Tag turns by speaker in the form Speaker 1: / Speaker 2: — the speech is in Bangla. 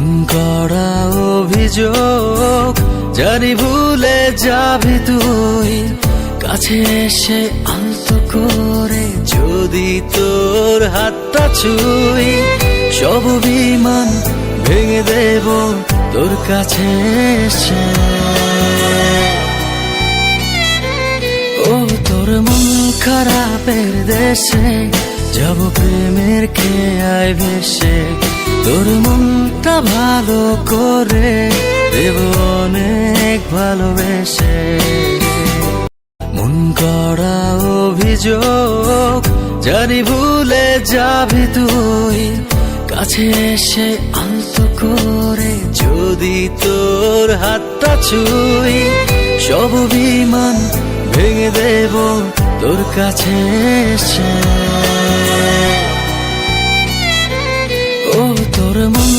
Speaker 1: মন করা অভিযোগ জানি ভুলে যাবি তুই, কাছে এসে আলতো করে যদি তোর হাতটা ছুই, সব অভিমান ভেঙে দেব তোর কাছে এসে। ও তোর মন খারাপের দেশে যাব প্রেমের খেয়ায় ভেসে, তোর মনটা ভালো করে দেব অনেক ভালোবেসে। মন করা অভিযোগ জানি ভুলে যাবি তুই, কাছে এসে আলতো করে যদি তোর হাতটা ছুই, সব অভিমান ভেঙে দেব তোর কাছে এসে। ও তোর মন